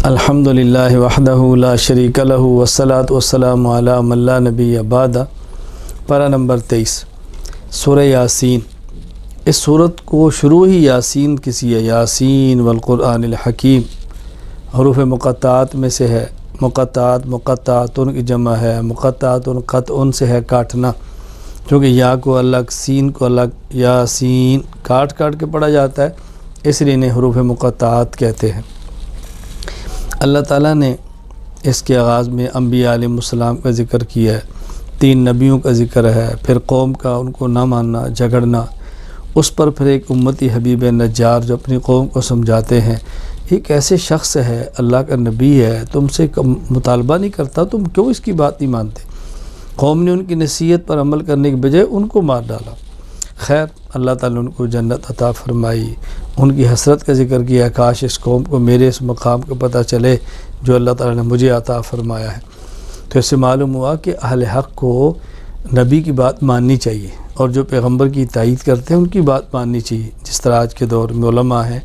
الحمد للہ وحدہ لا شریک لہ والصلاۃ والسلام علی من لا نبی بعد۔ پارہ نمبر 23 سورہ یاسین۔ اس صورت کو شروع ہی یاسین کسی ہے، یاسین والقرآن الحکیم، حروف مقطعات میں سے ہے۔ مقطعاتن کی جمع ہے، مقطعاتن قطع سے ہے کاٹنا، کیونکہ یا کو الگ سین کو الگ، یاسین کاٹ کے پڑھا جاتا ہے، اس لیے انہیں حروف مقطعات کہتے ہیں۔ اللہ تعالیٰ نے اس کے آغاز میں انبیاء علیہ السلام کا ذکر کیا ہے، 3 نبیوں کا ذکر ہے، پھر قوم کا ان کو نہ ماننا، جھگڑنا، اس پر پھر ایک امتی حبیب نجار جو اپنی قوم کو سمجھاتے ہیں ایک ایسے شخص ہے، اللہ کا نبی ہے، تم سے مطالبہ نہیں کرتا، تم کیوں اس کی بات نہیں مانتے؟ قوم نے ان کی نصیحت پر عمل کرنے کے بجائے ان کو مار ڈالا۔ خیر، اللہ تعالیٰ نے ان کو جنت عطا فرمائی، ان کی حسرت کا ذکر کیا، کاش اس قوم کو میرے اس مقام کا پتہ چلے جو اللہ تعالیٰ نے مجھے عطا فرمایا ہے۔ تو اس سے معلوم ہوا کہ اہل حق کو نبی کی بات ماننی چاہیے، اور جو پیغمبر کی تائید کرتے ہیں ان کی بات ماننی چاہیے۔ جس طرح آج کے دور میں علماء ہیں،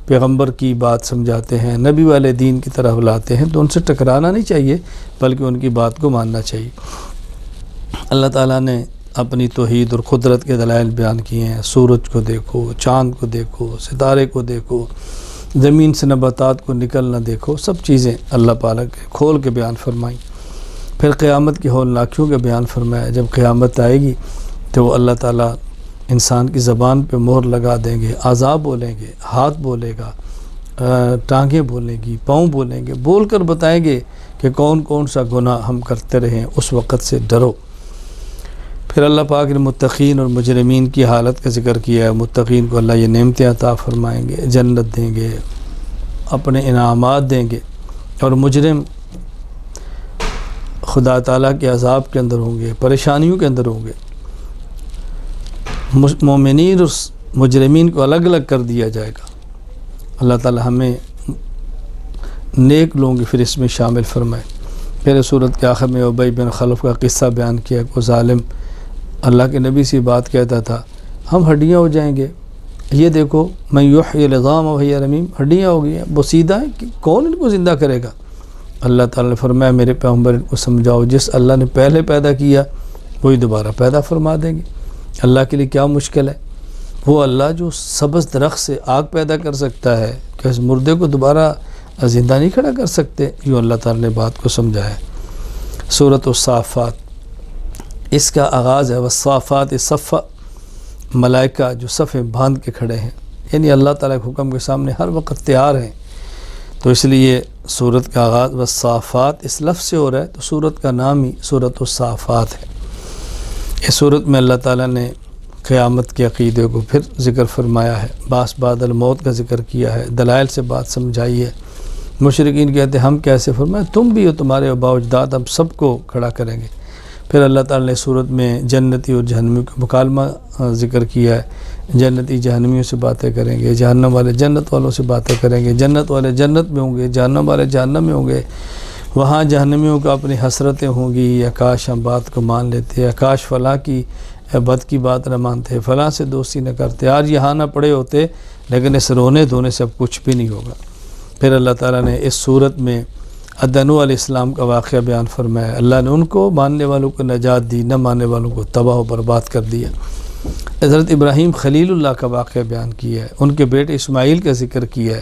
پیغمبر کی بات سمجھاتے ہیں، نبی والے دین کی طرف لاتے ہیں، تو ان سے ٹکرانا نہیں چاہیے بلکہ ان کی بات کو ماننا چاہیے۔ اللہ تعالیٰ نے اپنی توحید اور قدرت کے دلائل بیان کیے ہیں۔ سورج کو دیکھو، چاند کو دیکھو، ستارے کو دیکھو، زمین سے نباتات کو نکلنا دیکھو، سب چیزیں اللہ پاک کے کھول کے بیان فرمائیں۔ پھر قیامت کی ہولناکیوں کا بیان فرمایا، جب قیامت آئے گی تو اللہ تعالیٰ انسان کی زبان پہ مہر لگا دیں گے، اعضاء بولیں گے، ہاتھ بولے گا، ٹانگیں بولیں گی، پاؤں بولیں گے، بول کر بتائیں گے کہ کون کون سا گناہ ہم کرتے رہے ہیں، اس وقت سے ڈرو۔ پھر اللہ پاک نے متقین اور مجرمین کی حالت کا ذکر کیا ہے۔ متقین کو اللہ یہ نعمتیں عطا فرمائیں گے، جنت دیں گے، اپنے انعامات دیں گے، اور مجرم خدا تعالیٰ کے عذاب کے اندر ہوں گے، پریشانیوں کے اندر ہوں گے۔ مومنین اور مجرمین کو الگ الگ کر دیا جائے گا۔ اللہ تعالیٰ ہمیں نیک لوگوں کی فہرست میں شامل فرمائے۔ پھر سورت کے آخر میں ابی بن خلف کا قصہ بیان کیا، کو ظالم اللہ کے نبی سے بات کہتا تھا، ہم ہڈیاں ہو جائیں گے، یہ دیکھو من یحیی العظام وہی رمیم، ہڈیاں ہو گئی ہیں، بوسیدہ ہیں، کہ کون ان کو زندہ کرے گا؟ اللہ تعالیٰ نے فرمایا میرے پیغمبر ان کو سمجھاؤ، جس اللہ نے پہلے پیدا کیا وہی دوبارہ پیدا فرما دیں گے۔ اللہ کے لیے کیا مشکل ہے؟ وہ اللہ جو سبز درخت سے آگ پیدا کر سکتا ہے، کہ اس مردے کو دوبارہ زندہ نہیں کھڑا کر سکتے؟ یوں اللہ تعالیٰ نے بات کو سمجھایا ہے۔ سورۃ الصافات، اس کا آغاز ہے والصافات صفا، ملائکہ جو صفیں باندھ کے کھڑے ہیں، یعنی اللہ تعالیٰ کے حکم کے سامنے ہر وقت تیار ہیں، تو اس لیے سورت کا آغاز والصافات اس لفظ سے ہو رہا ہے، تو سورت کا نام ہی سورۃ الصافات ہے۔ اس سورت میں اللہ تعالیٰ نے قیامت کے عقیدے کو پھر ذکر فرمایا ہے، باس بعد الموت کا ذکر کیا ہے، دلائل سے بات سمجھائی ہے۔ مشرکین کہتے ہیں ہم کیسے؟ فرمایا تم بھی ہو، تمہارے آباء و اجداد، ہم سب کو کھڑا کریں گے۔ پھر اللہ تعالیٰ نے صورت میں جنتی اور جہنمیوں کا مکالمہ ذکر کیا ہے، جنتی جہنمیوں سے باتیں کریں گے، جہنم والے جنت والوں سے باتیں کریں گے، جنت والے جنت میں ہوں گے، جہنم والے جہنم میں ہوں گے۔ وہاں جہنمیوں کو اپنی حسرتیں ہوں گی، یا کاش ہم بات کو مان لیتے، یا کاش فلاں کی بد کی بات نہ مانتے، فلاں سے دوستی نہ کرتے، آج یہاں نہ پڑے ہوتے، لیکن اس رونے دھونے سے اب کچھ بھی نہیں ہوگا۔ پھر اللہ تعالیٰ نے اس صورت میں نوح علیہ السلام کا واقعہ بیان فرمایا، اللہ نے ان کو ماننے والوں کو نجات دی، نہ ماننے والوں کو تباہ و برباد کر دیا۔ حضرت ابراہیم خلیل اللہ کا واقعہ بیان کیا ہے، ان کے بیٹے اسماعیل کا ذکر کیا ہے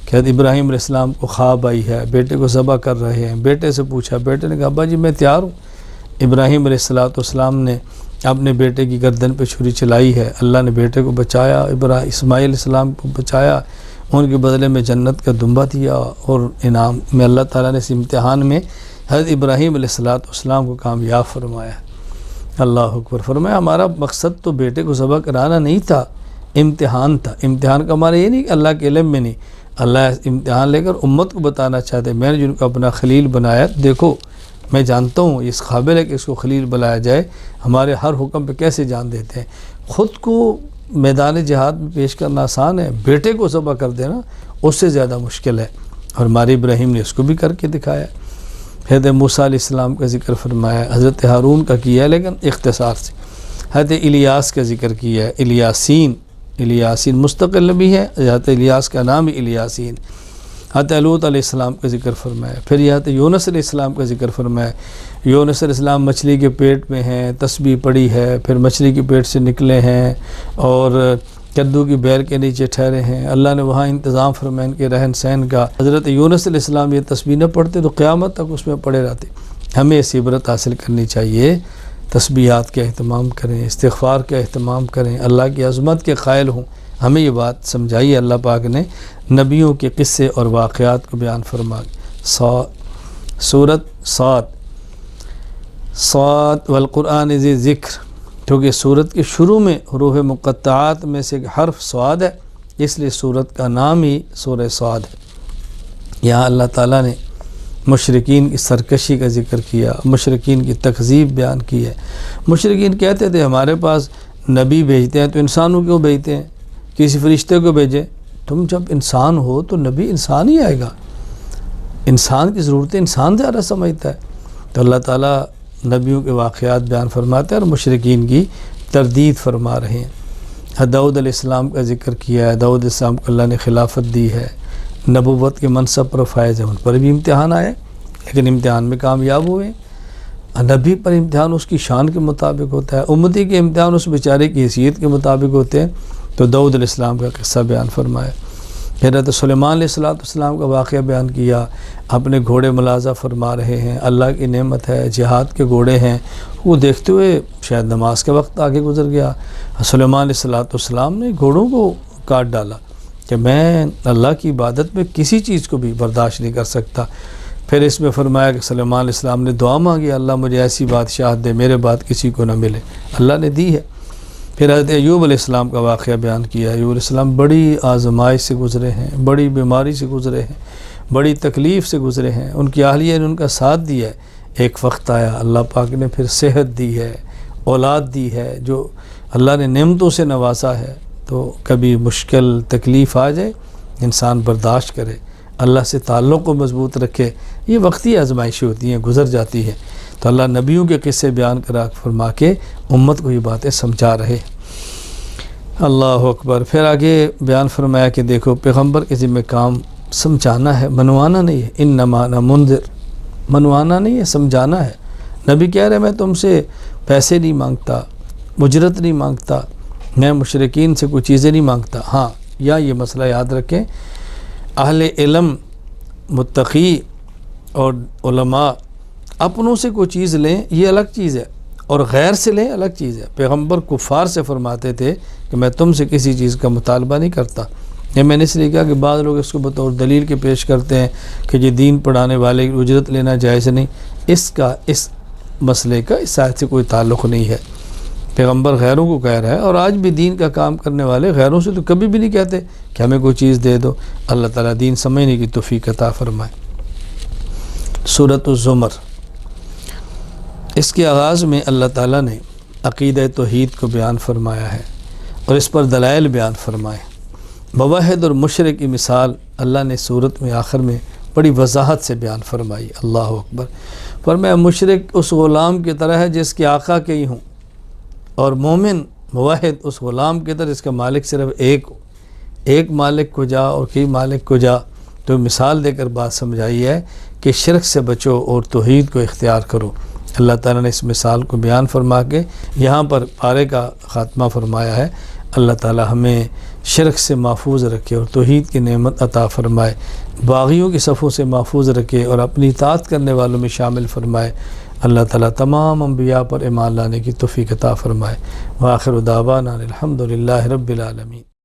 کہ حضرت ابراہیم علیہ السلام کو خواب آئی ہے، بیٹے کو ذبح کر رہے ہیں، بیٹے سے پوچھا، بیٹے نے کہا ابا جی میں تیار ہوں۔ ابراہیم علیہ السلام نے اپنے بیٹے کی گردن پہ چھری چلائی ہے، اللہ نے بیٹے کو بچایا، اسماعیل علیہ السلام کو بچایا، ان کے بدلے میں جنت کا دمبا دیا، اور انعام میں اللہ تعالیٰ نے اس امتحان میں حضرت ابراہیم علیہ السلام کو کامیاب فرمایا۔ اللہ اکبر۔ فرمایا ہمارا مقصد تو بیٹے کو ذبح کرانا نہیں تھا، امتحان تھا۔ امتحان کا ہمارا یہ نہیں کہ اللہ کے علم میں نہیں، اللہ امتحان لے کر امت کو بتانا چاہتے میں نے جن کو اپنا خلیل بنایا، دیکھو میں جانتا ہوں اس قابل ہے کہ اس کو خلیل بنایا جائے، ہمارے ہر حکم پہ کیسے جان دیتے ہیں۔ خود کو میدان جہاد میں پیش کرنا آسان ہے، بیٹے کو ذبح کر دینا اس سے زیادہ مشکل ہے، اور ہمارے ابراہیم نے اس کو بھی کر کے دکھایا۔ حضرت موسیٰ علیہ السلام کا ذکر فرمایا، حضرت ہارون کا کیا ہے لیکن اختصار سے۔ حضرت الیاس کا ذکر کیا ہے، الیاسین مستقل نبی ہے، حضرت الیاس کا نام ہی الیاسین۔ حضرت لوط علیہ السلام کا ذکر فرمایا، پھر حضرت یونس علیہ السلام کا ذکر فرمایا۔ یونس علیہ السلام مچھلی کے پیٹ میں ہیں، تسبیح پڑی ہے، پھر مچھلی کے پیٹ سے نکلے ہیں اور کدو کی بیل کے نیچے ٹھہرے ہیں، اللہ نے وہاں انتظام فرمایا ان کے رہن سہن کا۔ حضرت یونس علیہ السلام یہ تسبیح نہ پڑھتے تو قیامت تک اس میں پڑے رہتے۔ ہمیں اس عبرت حاصل کرنی چاہیے، تسبیحات کا اہتمام کریں، استغفار کا اہتمام کریں، اللہ کی عظمت کے قائل ہوں۔ ہمیں یہ بات سمجھائی اللہ پاک نے نبیوں کے قصے اور واقعات کو بیان فرما۔ سورۃ صاد والقرآن ذی ذکر، کیونکہ سورت کے شروع میں حروف مقطعات میں سے ایک حرف صاد ہے، اس لیے سورت کا نام ہی سورہ صاد ہے۔ یہاں اللہ تعالیٰ نے مشرکین کی سرکشی کا ذکر کیا، مشرکین کی تکذیب بیان کی ہے۔ مشرکین کہتے تھے ہمارے پاس نبی بھیجتے ہیں تو انسانوں کیوں بھیجتے ہیں، کسی فرشتے کو بھیجیں؟ تم جب انسان ہو تو نبی انسان ہی آئے گا، انسان کی ضرورتیں انسان زیادہ سمجھتا ہے۔ تو اللہ تعالیٰ نبیوں کے واقعات بیان فرماتے ہیں اور مشرکین کی تردید فرما رہے ہیں۔ داؤد علیہ السلام کا ذکر کیا ہے، داؤد علیہ السلام کو اللہ نے خلافت دی ہے، نبوت کے منصب پر فائز ہے، ان پر بھی امتحان آئے لیکن امتحان میں کامیاب ہوئے۔ نبی پر امتحان اس کی شان کے مطابق ہوتا ہے، امتی کے امتحان اس بیچارے کی حیثیت کے مطابق ہوتے ہیں۔ تو داؤد علیہ السلام کا قصہ بیان فرمایا۔ حضرت سلیمان علیہ السلام کا واقعہ بیان کیا، اپنے گھوڑے ملاحظہ فرما رہے ہیں، اللہ کی نعمت ہے، جہاد کے گھوڑے ہیں، وہ دیکھتے ہوئے شاید نماز کا وقت آگے گزر گیا، سلیمان علیہ السلام نے گھوڑوں کو کاٹ ڈالا کہ میں اللہ کی عبادت میں کسی چیز کو بھی برداشت نہیں کر سکتا۔ پھر اس میں فرمایا کہ سلیمان علیہ السلام نے دعا مانگی، اللہ مجھے ایسی بادشاہت دے میرے بعد کسی کو نہ ملے، اللہ نے دی ہے۔ پھر حضرت ایوب علیہ السلام کا واقعہ بیان کیا۔ ایوب علیہ السلام بڑی آزمائش سے گزرے ہیں، بڑی بیماری سے گزرے ہیں، بڑی تکلیف سے گزرے ہیں، ان کی اہلیہ نے ان کا ساتھ دیا ہے۔ ایک وقت آیا اللہ پاک نے پھر صحت دی ہے، اولاد دی ہے، جو اللہ نے نعمتوں سے نوازا ہے۔ تو کبھی مشکل تکلیف آ جائے انسان برداشت کرے، اللہ سے تعلق کو مضبوط رکھے، یہ وقتی آزمائشیں ہوتی ہیں، گزر جاتی ہیں۔ تو اللہ نبیوں کے قصے بیان کرا فرما کے امت کو یہ باتیں سمجھا رہے۔ اللہ اکبر۔ پھر آگے بیان فرمایا کہ دیکھو پیغمبر کے ذمہ کام سمجھانا ہے، منوانا نہیں ہے۔ انما انا منذر، منوانا نہیں ہے، سمجھانا ہے۔ نبی کہہ رہے میں تم سے پیسے نہیں مانگتا، اجرت نہیں مانگتا، میں مشرکین سے کوئی چیزیں نہیں مانگتا۔ ہاں یا یہ مسئلہ یاد رکھیں، اہل علم متقی اور علماء اپنوں سے کوئی چیز لیں یہ الگ چیز ہے، اور غیر سے لیں الگ چیز ہے۔ پیغمبر کفار سے فرماتے تھے کہ میں تم سے کسی چیز کا مطالبہ نہیں کرتا۔ یہ میں نے اس لیے کہا کہ بعض لوگ اس کو بطور دلیل کے پیش کرتے ہیں کہ یہ دین پڑھانے والے کی اجرت لینا جائز نہیں، اس مسئلے کا اس آیت سے کوئی تعلق نہیں ہے۔ پیغمبر غیروں کو کہہ رہا ہے، اور آج بھی دین کا کام کرنے والے غیروں سے تو کبھی بھی نہیں کہتے کہ ہمیں کوئی چیز دے دو۔ اللہ تعالیٰ دین سمجھنے کی توفیق عطا فرمائے۔ سورۃ الزمر، اس کے آغاز میں اللہ تعالیٰ نے عقیدہ توحید کو بیان فرمایا ہے اور اس پر دلائل بیان فرمائے۔ موحد اور مشرک کی مثال اللہ نے سورت میں آخر میں بڑی وضاحت سے بیان فرمائی۔ اللہ اکبر۔ فرمایا مشرک اس غلام کی طرح ہے جس کے آقا کئی ہوں، اور مومن موحد اس غلام کی طرح جس کا مالک صرف ایک ہو۔ ایک مالک کو جا اور کئی مالک کو جا، تو مثال دے کر بات سمجھائی ہے کہ شرک سے بچو اور توحید کو اختیار کرو۔ اللہ تعالیٰ نے اس مثال کو بیان فرما کے یہاں پر پارے کا خاتمہ فرمایا ہے۔ اللہ تعالیٰ ہمیں شرک سے محفوظ رکھے اور توحید کی نعمت عطا فرمائے، باغیوں کی صفوں سے محفوظ رکھے اور اپنی اطاعت کرنے والوں میں شامل فرمائے۔ اللہ تعالیٰ تمام انبیاء پر ایمان لانے کی توفیق عطا فرمائے۔ وآخر دعوانا الحمد للہ رب العالمین۔